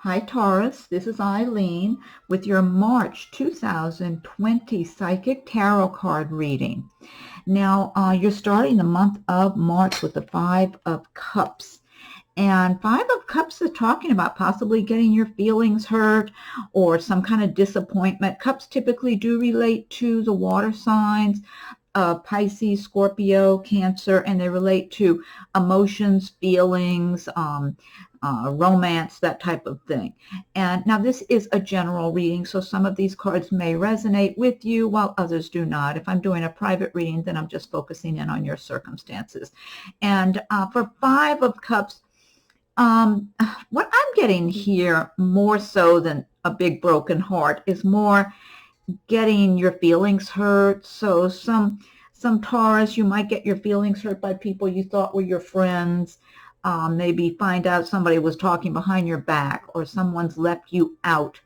Hi Taurus, this is Eileen with your March 2020 Psychic Tarot card reading. Now, you're starting the month of March with the Five of Cups. And Five of Cups is talking about possibly getting your feelings hurt or some kind of disappointment. Cups typically do relate to the water signs, Pisces, Scorpio, Cancer, and they relate to emotions, feelings, romance, that type of thing. And now this is a general reading, so some of these cards may resonate with you while others do not. If I'm doing a private reading, then I'm just focusing in on your circumstances. And for Five of Cups, what I'm getting here more so than a big broken heart is more getting your feelings hurt. So some Taurus, you might get your feelings hurt by people you thought were your friends. Maybe find out somebody was talking behind your back, or someone's left you out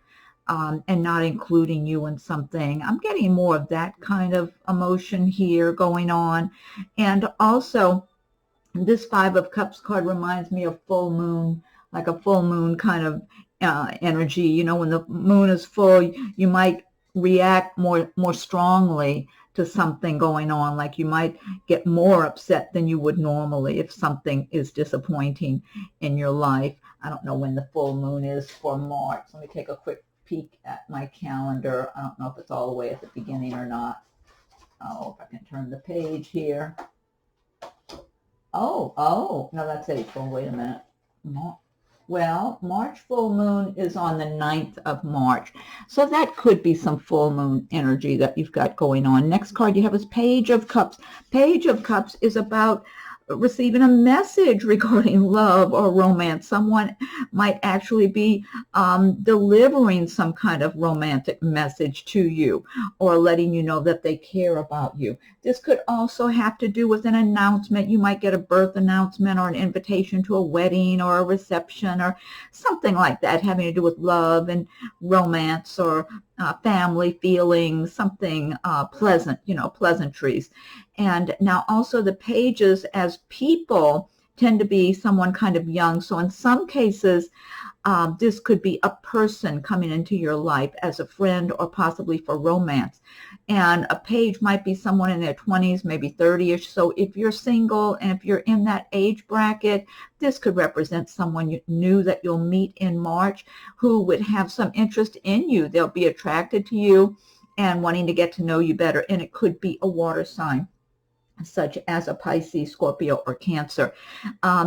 and not including you in something. I'm getting more of that kind of emotion here going on. And also, this Five of Cups card reminds me of full moon, like a full moon kind of energy. You know, when the moon is full, you might react more strongly to something going on, like you might get more upset than you would normally if something is disappointing in your life. I don't know when the full moon is for March. Let me take a quick peek at my calendar. I don't know if it's all the way at the beginning or not. Oh, if I can turn the page here. Oh, no, that's April. Wait a minute. Well, March full moon is on the 9th of March. So that could be some full moon energy that you've got going on. Next card you have is Page of Cups. Page of Cups is about receiving a message regarding love or romance. Someone might actually be delivering some kind of romantic message to you, or letting you know that they care about you. This could also have to do with an announcement. You might get a birth announcement or an invitation to a wedding or a reception or something like that, having to do with love and romance or family feelings, something pleasant, pleasantries. And now also the pages as people tend to be someone kind of young. So in some cases, this could be a person coming into your life as a friend or possibly for romance. And a page might be someone in their 20s, maybe 30-ish. So if you're single and if you're in that age bracket, this could represent someone new that you'll meet in March who would have some interest in you. They'll be attracted to you and wanting to get to know you better. And it could be a water sign, such as a Pisces, Scorpio, or Cancer.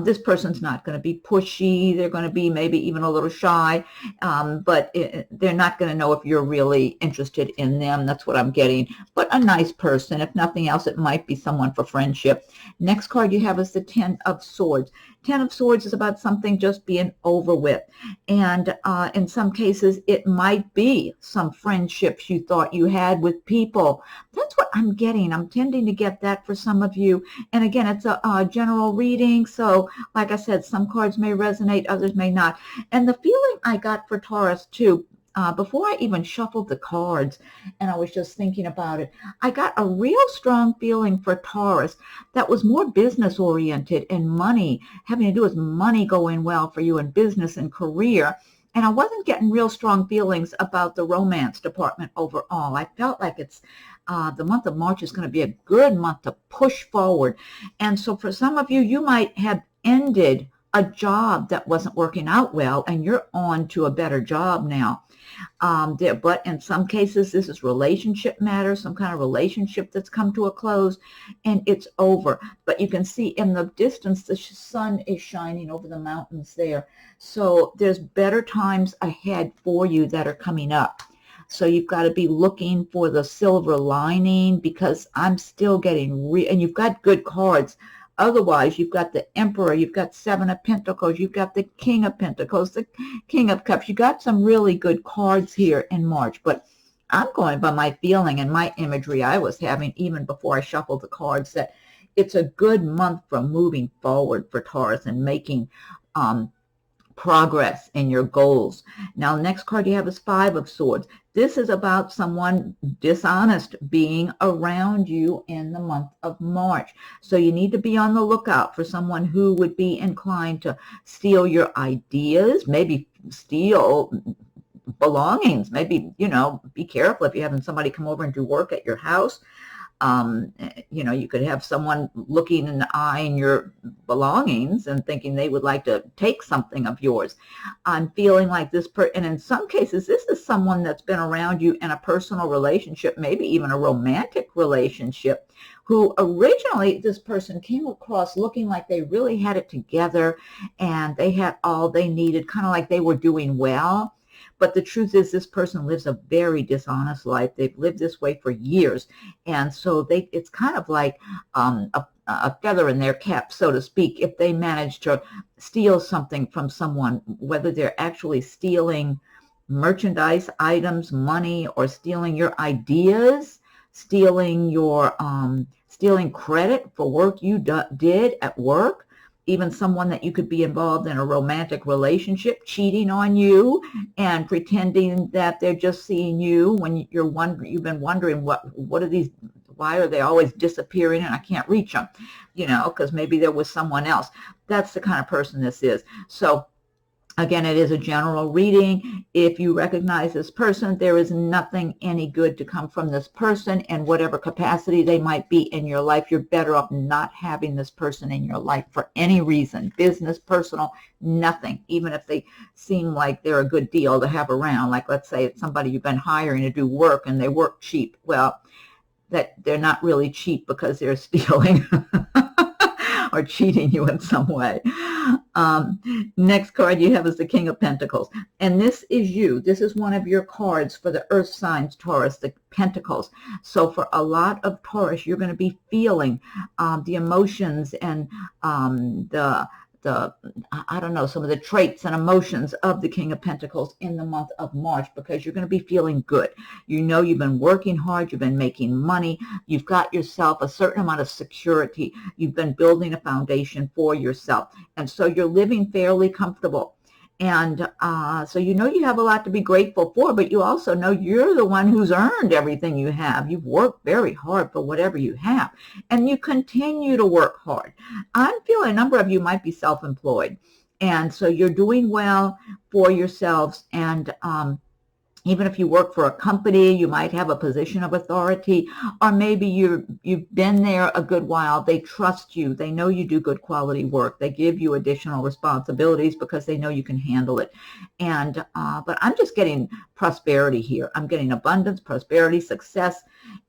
This person's not going to be pushy. They're going to be maybe even a little shy, but they're not going to know if you're really interested in them. That's what I'm getting. But a nice person. If nothing else, it might be someone for friendship. Next card you have is the Ten of Swords. Ten of Swords is about something just being over with. And in some cases, it might be some friendships you thought you had with people. That's what I'm getting. I'm tending to get that for some of you. And again, it's a general reading. So like I said, some cards may resonate, others may not. And the feeling I got for Taurus too, before I even shuffled the cards and I was just thinking about it, I got a real strong feeling for Taurus that was more business oriented and money, having to do with money going well for you in business and career. And I wasn't getting real strong feelings about the romance department overall. I felt like it's the month of March is going to be a good month to push forward. And so for some of you, you might have ended a job that wasn't working out well and you're on to a better job now. But in some cases, this is relationship matters, some kind of relationship that's come to a close and it's over. But you can see in the distance, the sun is shining over the mountains there. So there's better times ahead for you that are coming up. So you've got to be looking for the silver lining, because I'm still getting and you've got good cards. Otherwise, you've got the Emperor, you've got Seven of Pentacles, you've got the King of Pentacles, the King of Cups. You got some really good cards here in March, but I'm going by my feeling and my imagery I was having even before I shuffled the cards, that it's a good month for moving forward for Taurus and making progress in your goals. Now, the next card you have is Five of Swords. This is about someone dishonest being around you in the month of March. So you need to be on the lookout for someone who would be inclined to steal your ideas, maybe steal belongings. Maybe, you know, be careful if you're having somebody come over and do work at your house. You know, you could have someone looking in the eye in your belongings and thinking they would like to take something of yours. I'm feeling like this and in some cases, this is someone that's been around you in a personal relationship, maybe even a romantic relationship, who originally this person came across looking like they really had it together and they had all they needed, kind of like they were doing well. But the truth is, this person lives a very dishonest life. They've lived this way for years. And so it's kind of like a feather in their cap, so to speak, if they manage to steal something from someone, whether they're actually stealing merchandise, items, money, or stealing your ideas, stealing your stealing credit for work you did at work. Even someone that you could be involved in a romantic relationship, cheating on you and pretending that they're just seeing you when you've been wondering what are these, why are they always disappearing and I can't reach them, you know, because maybe there was someone else. That's the kind of person this is. So again, it is a general reading. If you recognize this person, there is nothing any good to come from this person in whatever capacity they might be in your life. You're better off not having this person in your life for any reason, business, personal, nothing. Even if they seem like they're a good deal to have around. Like, let's say it's somebody you've been hiring to do work and they work cheap. Well, that they're not really cheap because they're stealing or cheating you in some way. Next card you have is the King of Pentacles. And this is you. This is one of your cards for the earth signs, Taurus, the Pentacles. So for a lot of Taurus, you're going to be feeling the emotions and I don't know, some of the traits and emotions of the King of Pentacles in the month of March, because you're going to be feeling good. You know you've been working hard, you've been making money, you've got yourself a certain amount of security, you've been building a foundation for yourself, and so you're living fairly comfortable. And so you know you have a lot to be grateful for, but you also know you're the one who's earned everything you have. You've worked very hard for whatever you have, and you continue to work hard. I'm feeling a number of you might be self-employed, and so you're doing well for yourselves. And even if you work for a company, you might have a position of authority, or maybe you've been there a good while. They trust you. They know you do good quality work. They give you additional responsibilities because they know you can handle it. And but I'm just getting prosperity here. I'm getting abundance, prosperity, success.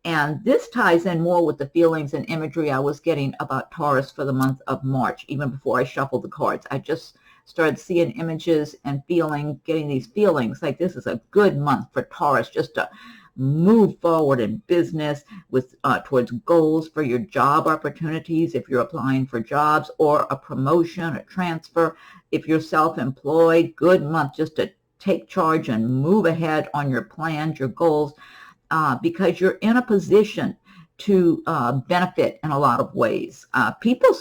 And this ties in more with the feelings and imagery I was getting about Taurus for the month of March, even before I shuffled the cards. I just started seeing images and getting these feelings like this is a good month for Taurus just to move forward in business with towards goals for your job opportunities if you're applying for jobs, or a promotion, a transfer. If you're self-employed, good month just to take charge and move ahead on your plans, your goals, because you're in a position to benefit in a lot of ways. People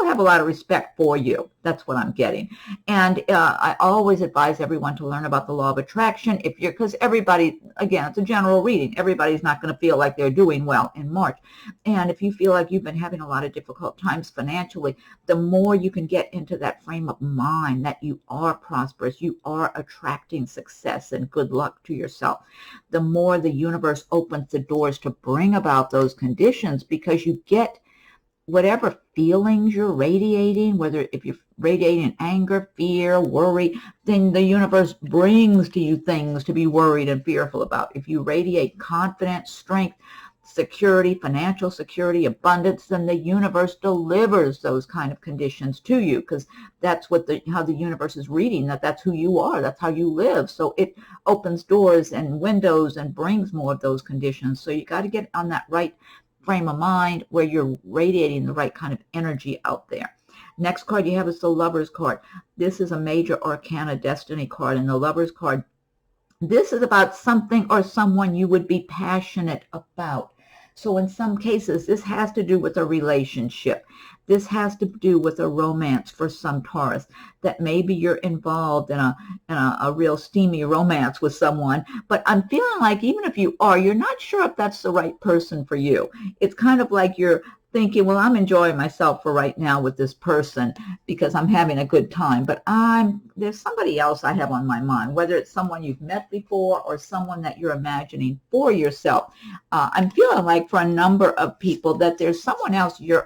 have a lot of respect for you. That's what I'm getting. And I always advise everyone to learn about the law of attraction. Because everybody, again, it's a general reading. Everybody's not going to feel like they're doing well in March. And if you feel like you've been having a lot of difficult times financially, the more you can get into that frame of mind that you are prosperous, you are attracting success and good luck to yourself, the more the universe opens the doors to bring about those conditions, because you get whatever feelings you're radiating, whether if you're radiating anger, fear, worry, then the universe brings to you things to be worried and fearful about. If you radiate confidence, strength, security, financial security, abundance, then the universe delivers those kind of conditions to you, because that's how the universe is reading that's who you are, that's how you live. So it opens doors and windows and brings more of those conditions. So you got to get on that right frame of mind where you're radiating the right kind of energy out there. Next card you have is the Lover's card. This is a major arcana destiny card, and the Lover's card, this is about something or someone you would be passionate about. So in some cases, this has to do with a relationship. This has to do with a romance for some Taurus, that maybe you're involved in a real steamy romance with someone. But I'm feeling like even if you are, you're not sure if that's the right person for you. It's kind of like you're thinking, well, I'm enjoying myself for right now with this person because I'm having a good time, but there's somebody else I have on my mind, whether it's someone you've met before or someone that you're imagining for yourself. I'm feeling like for a number of people that there's someone else you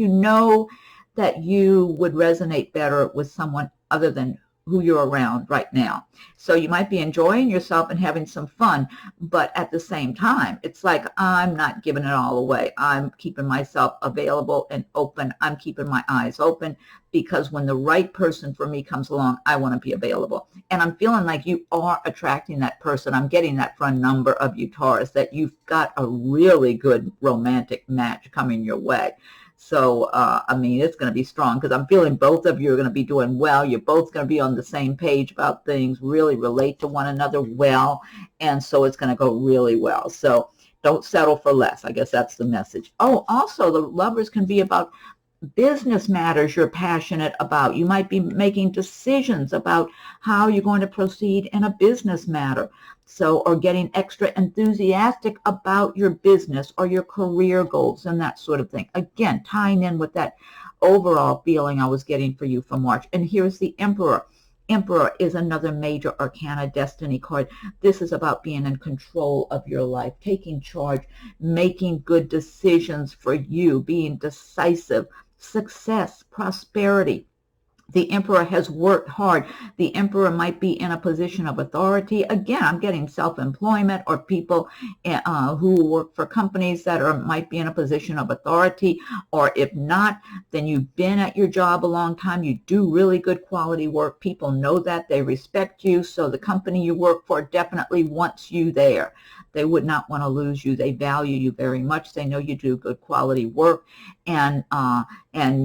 know that you would resonate better with someone other than who you're around right now. So you might be enjoying yourself and having some fun, but at the same time, it's like, I'm not giving it all away. I'm keeping myself available and open. I'm keeping my eyes open because when the right person for me comes along, I want to be available. And I'm feeling like you are attracting that person. I'm getting that from a number of you, Taurus, that you've got a really good romantic match coming your way. So, I mean, it's going to be strong because I'm feeling both of you are going to be doing well. You're both going to be on the same page about things, really relate to one another well. And so it's going to go really well. So don't settle for less. I guess that's the message. Oh, also the lovers can be about business matters you're passionate about. You might be making decisions about how you're going to proceed in a business matter. So, or getting extra enthusiastic about your business or your career goals and that sort of thing. Again, tying in with that overall feeling I was getting for you for March. And here's the Emperor. Emperor is another major arcana destiny card. This is about being in control of your life, taking charge, making good decisions for you, being decisive, success, prosperity. The Emperor has worked hard. The Emperor might be in a position of authority. Again, I'm getting self-employment or people who work for companies that might be in a position of authority. Or if not, then you've been at your job a long time. You do really good quality work. People know that. They respect you. So the company you work for definitely wants you there. They would not want to lose you. They value you very much. They know you do good quality work, and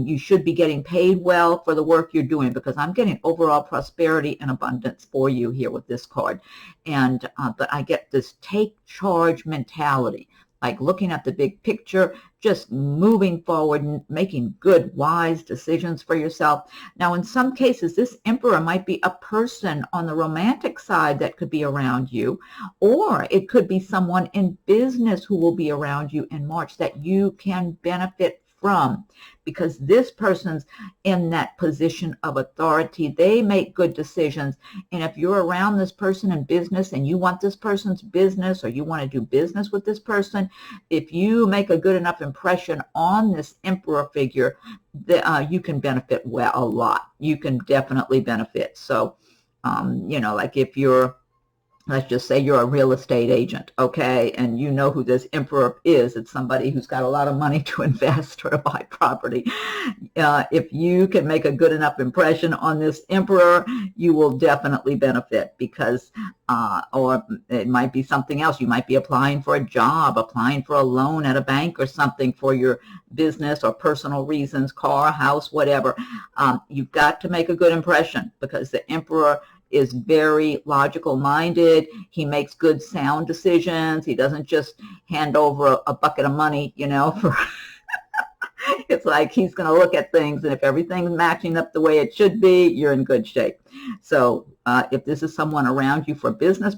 you should be getting paid well for the work you're doing, because I'm getting overall prosperity and abundance for you here with this card. And but I get this take charge mentality, like looking at the big picture, just moving forward and making good, wise decisions for yourself. Now, in some cases, this Emperor might be a person on the romantic side that could be around you, or it could be someone in business who will be around you in March that you can benefit from, because this person's in that position of authority. They make good decisions, and if you're around this person in business and you want this person's business, or you want to do business with this person, if you make a good enough impression on this Emperor figure, you can benefit well a lot. You can definitely benefit. So you know, like if you're, let's just say you're a real estate agent, okay, and you know who this Emperor is. It's somebody who's got a lot of money to invest or to buy property. If you can make a good enough impression on this Emperor, you will definitely benefit, because, or it might be something else. You might be applying for a job, applying for a loan at a bank or something for your business or personal reasons, car, house, whatever. You've got to make a good impression, because the Emperor is very logical minded. He makes good sound decisions. He doesn't just hand over a bucket of money, you know, for it's like he's going to look at things, and if everything's matching up the way it should be, you're in good shape. So if this is someone around you for business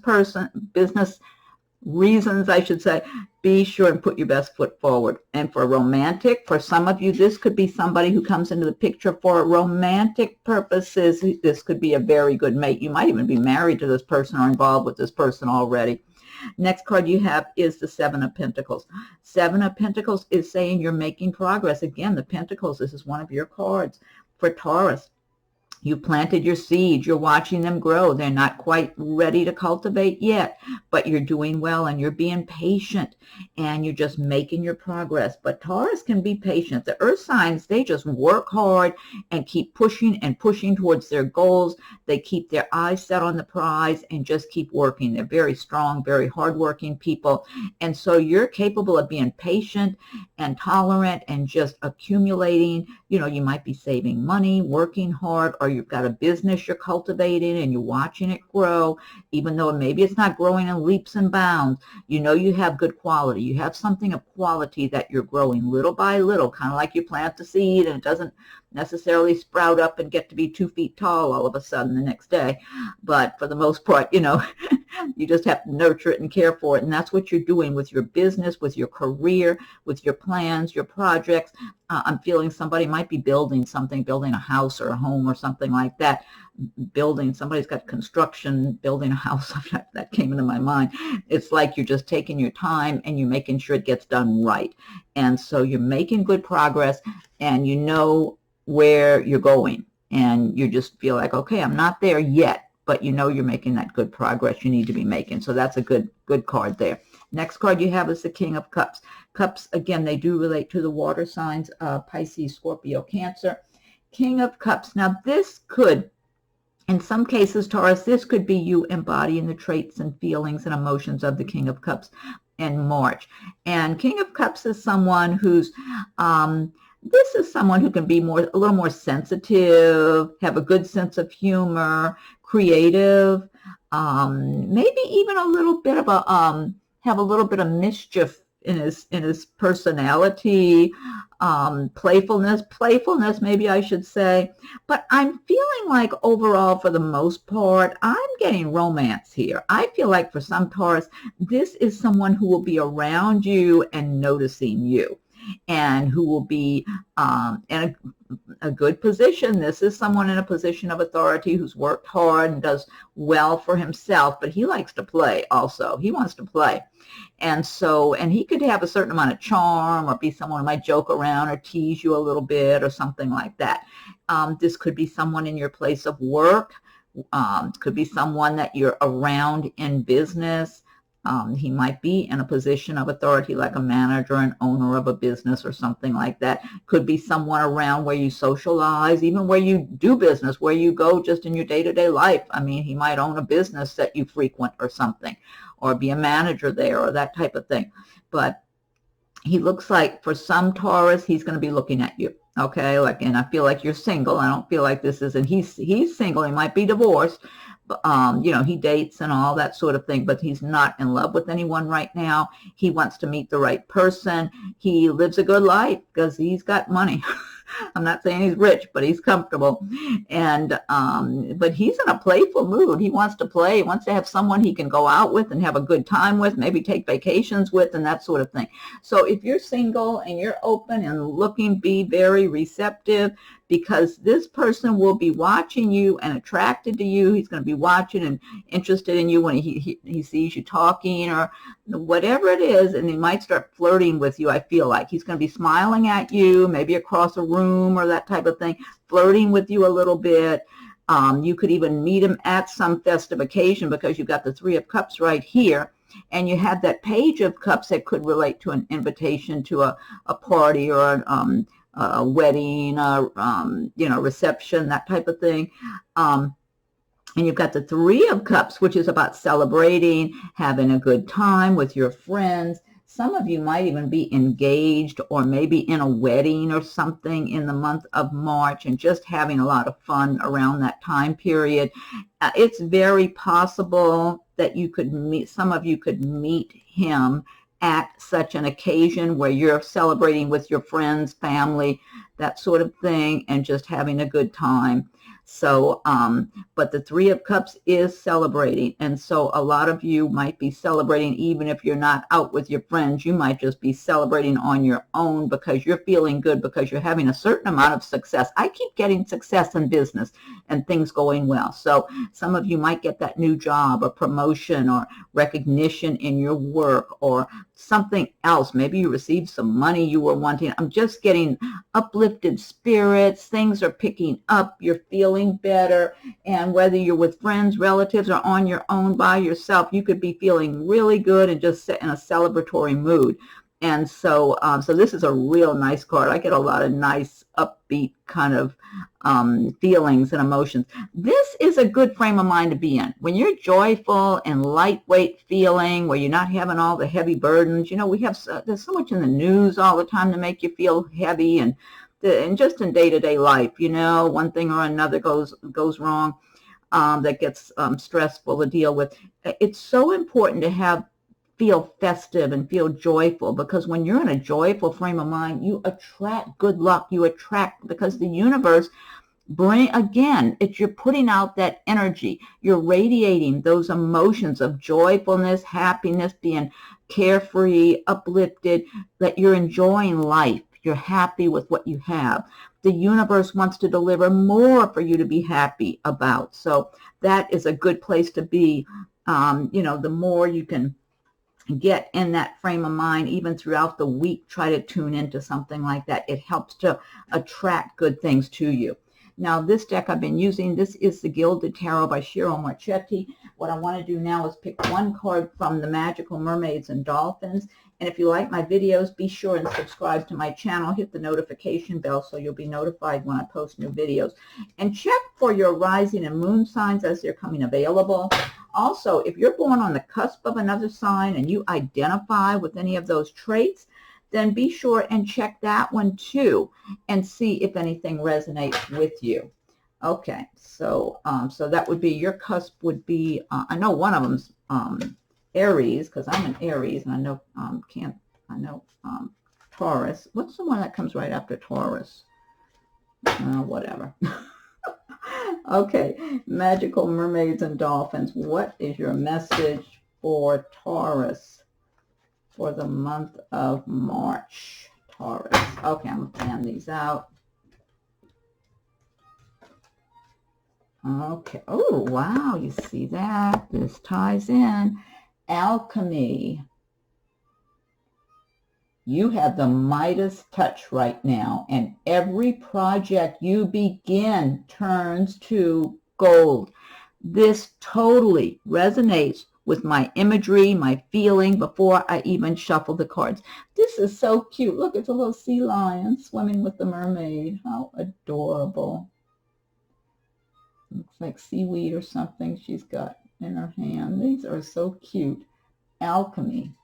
reasons, I should say, be sure and put your best foot forward. And for romantic, for some of you, this could be somebody who comes into the picture for romantic purposes. This could be a very good mate. You might even be married to this person or involved with this person already. Next card you have is the Seven of Pentacles. Seven of Pentacles is saying you're making progress. Again, the Pentacles, this is one of your cards for Taurus. You planted your seeds. You're watching them grow. They're not quite ready to cultivate yet, but you're doing well, and you're being patient, and you're just making your progress. But Taurus can be patient. The earth signs, they just work hard and keep pushing and pushing towards their goals. They keep their eyes set on the prize and just keep working. They're very strong, very hardworking people. And so you're capable of being patient and tolerant and just accumulating. You know, you might be saving money, working hard, or you've got a business you're cultivating and you're watching it grow, even though maybe it's not growing in leaps and bounds. You know you have good quality. You have something of quality that you're growing little by little, kind of like you plant the seed and it doesn't necessarily sprout up and get to be 2 feet tall all of a sudden the next day. But for the most part, you know, You just have to nurture it and care for it. And that's what you're doing with your business, with your career, with your plans, your projects. I'm feeling somebody might be building something, building a house or a home or something like that. Somebody's got construction, building a house. That came into my mind. It's like you're just taking your time and you're making sure it gets done right. And so you're making good progress and you know where you're going. And you just feel like, okay, I'm not there yet, but you know you're making that good progress you need to be making. So that's a good card there. Next card you have is the King of Cups. Cups, again, they do relate to the water signs, Pisces, Scorpio, Cancer. King of Cups. Now this could, in some cases, Taurus, this could be you embodying the traits and feelings and emotions of the King of Cups in March. And King of Cups is someone who's, this is someone who can be a little more sensitive, have a good sense of humor, creative, maybe even a little bit of have a little bit of mischief in his personality, playfulness, maybe I should say. But I'm feeling like overall, for the most part, I'm getting romance here. I feel like for some Taurus, this is someone who will be around you and noticing you, and who will be in a good position. This is someone in a position of authority who's worked hard and does well for himself, but he likes to play also. He wants to play. And so, and he could have a certain amount of charm or be someone who might joke around or tease you a little bit or something like that. This could be someone in your place of work. Could be someone that you're around in business. He might be in a position of authority like a manager and owner of a business or something like that. Could be someone around where you socialize, even where you do business, where you go just in your day-to-day life. I mean, he might own a business that you frequent or something, or be a manager there or that type of thing. But he looks like for some Taurus, he's going to be looking at you. Okay, and I feel like you're single. I don't feel like this is, and he's single. He might be divorced. He dates and all that sort of thing, but he's not in love with anyone right now. He wants to meet the right person. He lives a good life because he's got money. I'm not saying he's rich, but he's comfortable. And but he's in a playful mood. He wants to play. He wants to have someone he can go out with and have a good time with, maybe take vacations with and that sort of thing. So if you're single and you're open and looking, be very receptive, because this person will be watching you and attracted to you. He's going to be watching and interested in you when he sees you talking or whatever it is, and he might start flirting with you. I feel like he's going to be smiling at you, maybe across a room or that type of thing, flirting with you a little bit. You could even meet him at some festive occasion because you've got the Three of Cups right here. And you have that Page of Cups that could relate to an invitation to a party or a wedding, reception, that type of thing. And you've got the Three of Cups, which is about celebrating, having a good time with your friends. Some of you might even be engaged or maybe in a wedding or something in the month of March and just having a lot of fun around that time period. It's very possible that some of you could meet him at such an occasion where you're celebrating with your friends, family, that sort of thing, and just having a good time. So, but the Three of Cups is celebrating. And so a lot of you might be celebrating even if you're not out with your friends. You might just be celebrating on your own because you're feeling good, because you're having a certain amount of success. I keep getting success in business and things going well. So some of you might get that new job or promotion or recognition in your work or something else. Maybe you received some money you were wanting. I'm just getting uplifted spirits. Things are picking up. You're feeling better. And whether you're with friends, relatives, or on your own by yourself, you could be feeling really good and just in a celebratory mood. And so so this is a real nice card. I get a lot of nice upbeat kind of feelings and emotions. This is a good frame of mind to be in. When you're joyful and lightweight feeling, where you're not having all the heavy burdens. There's so much in the news all the time to make you feel heavy, and just in day-to-day life, one thing or another goes wrong that gets stressful to deal with. It's so important to feel festive and feel joyful, because when you're in a joyful frame of mind, you attract good luck. You attract, because the universe you're putting out that energy. You're radiating those emotions of joyfulness, happiness, being carefree, uplifted, that you're enjoying life. You're happy with what you have. The universe wants to deliver more for you to be happy about. So that is a good place to be. The more you can get in that frame of mind, even throughout the week, try to tune into something like that. It helps to attract good things to you. Now, this deck I've been using, this is the Gilded Tarot by Ciro Marchetti. What I want to do now is pick one card from the Magical Mermaids and Dolphins. And if you like my videos, be sure and subscribe to my channel. Hit the notification bell so you'll be notified when I post new videos. And check for your rising and moon signs as they're coming available. Also, if you're born on the cusp of another sign and you identify with any of those traits, then be sure and check that one too and see if anything resonates with you. Okay, so that would be, your cusp would be, I know one of them's Aries, because I'm an Aries, and I know Taurus. What's the one that comes right after Taurus? Whatever. Okay, Magical Mermaids and Dolphins. What is your message for Taurus for the month of March? Taurus. Okay, I'm going to plan these out. Okay. Oh, wow. You see that? This ties in. Alchemy. You have the Midas touch right now, and every project you begin turns to gold. This totally resonates with my imagery, my feeling before I even shuffle the cards. This is so cute. Look, it's a little sea lion swimming with the mermaid. How adorable. Looks like seaweed or something she's got in her hand. These are so cute. Alchemy.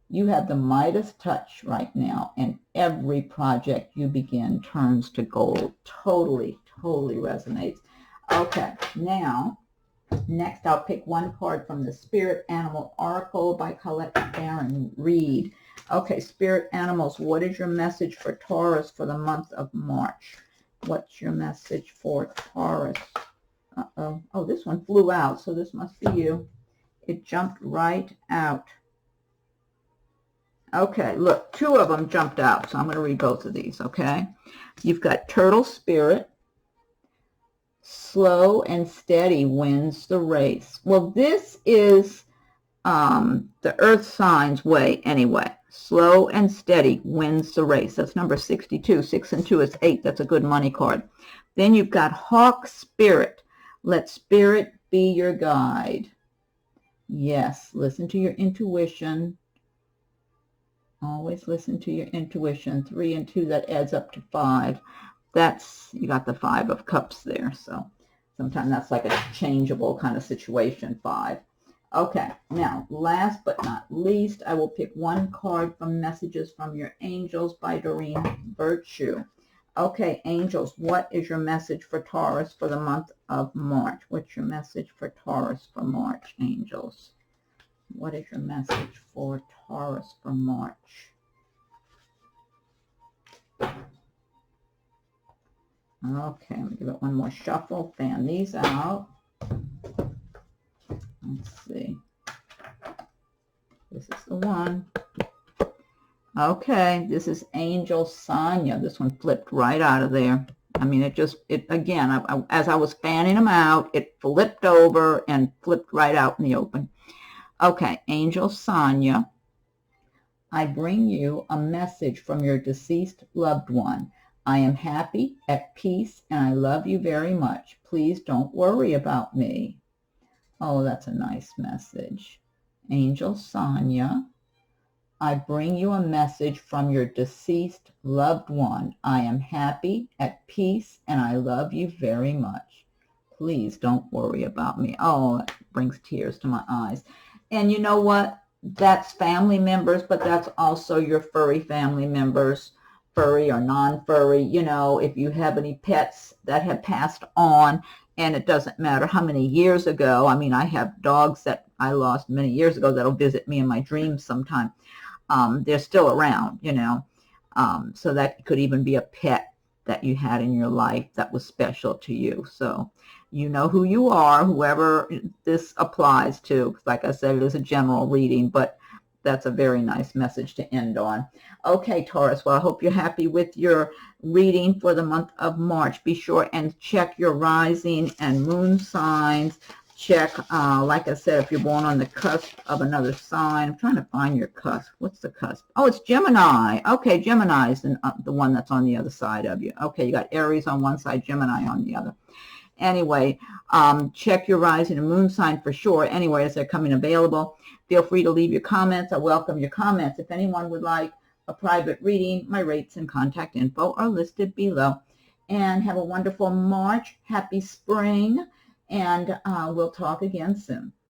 You have the Midas touch right now, and every project you begin turns to gold. Totally, totally resonates. Okay, now, next I'll pick one card from the Spirit Animal Oracle by Colette Baron-Reid. Okay, Spirit Animals, what is your message for Taurus for the month of March? What's your message for Taurus? Uh-oh. Oh, this one flew out, so this must be you. It jumped right out. Okay, look, two of them jumped out, so I'm going to read both of these, okay? You've got Turtle Spirit. Slow and steady wins the race. Well, this is the earth sign's way anyway. Slow and steady wins the race. That's number 62. 6 and 2 is 8. That's a good money card. Then you've got Hawk Spirit. Let spirit be your guide. Yes, listen to your intuition. Always listen to your intuition. 3 and 2, that adds up to 5. That's, you got the 5 of Cups there. So sometimes that's like a changeable kind of situation, 5. Okay, now last but not least, I will pick one card from Messages from Your Angels by Doreen Virtue. Okay, angels, what is your message for Taurus for the month of March? What's your message for Taurus for March, angels? What is your message for Taurus for March? Okay, I'm going to give it one more shuffle. Fan these out. Let's see. This is the one. Okay, this is Angel Sonia. This one flipped right out of there. I mean, again, as I was fanning them out, it flipped over and flipped right out in the open. Okay, Angel Sonia, I bring you a message from your deceased loved one. I am happy, at peace, and I love you very much. Please don't worry about me. Oh, that's a nice message. Angel Sonia, I bring you a message from your deceased loved one. I am happy, at peace, and I love you very much. Please don't worry about me. Oh, that brings tears to my eyes. And you know what? That's family members, but that's also your furry family members, furry or non-furry. You know, if you have any pets that have passed on, and it doesn't matter how many years ago. I mean, I have dogs that I lost many years ago that'll visit me in my dreams sometime. They're still around, you know. So that could even be a pet that you had in your life that was special to you. So you know who you are, whoever this applies to. Like I said, it is a general reading, but that's a very nice message to end on. Okay, Taurus, well, I hope you're happy with your reading for the month of March. Be sure and check your rising and moon signs. Check, like I said, if you're born on the cusp of another sign. I'm trying to find your cusp. What's the cusp? Oh, it's Gemini. Okay, Gemini is the one that's on the other side of you. Okay, you got Aries on one side, Gemini on the other. Anyway, check your rising and moon sign for sure. Anyway, as they're coming available, feel free to leave your comments. I welcome your comments. If anyone would like a private reading, my rates and contact info are listed below. And have a wonderful March. Happy spring. And we'll talk again soon.